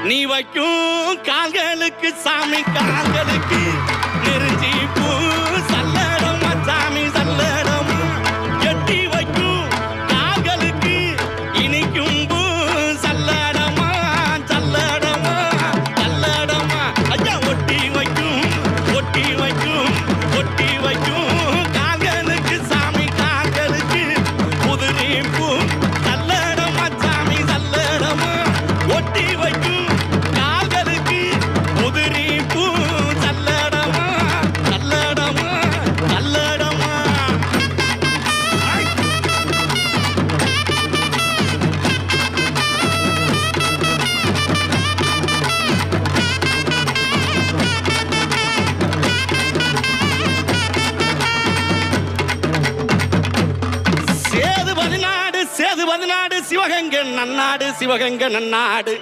நீ வைக்கும் கால்களுக்கு சாமி கால்களுக்கு நெருஞ்சி பூ சல்லடமா சாமி சல்லடமா எட்டி வைக்கும் கால்களுக்கு இனிக்கும் பூ சல்லடமா சல்லடமா சல்லடமா ஐயா ஒட்டி வைக்கும் ஒட்டி வைக்கும் ஒட்டி வைக்கும் கால்களுக்கு சாமி கால்களுக்கு புதுரி பூ சல்லடமா சாமி சல்லடமா ஒட்டி வைக்கும் சேது பதினாடு சிவகங்கை நன்னாடு சிவகங்கை நன்னாடு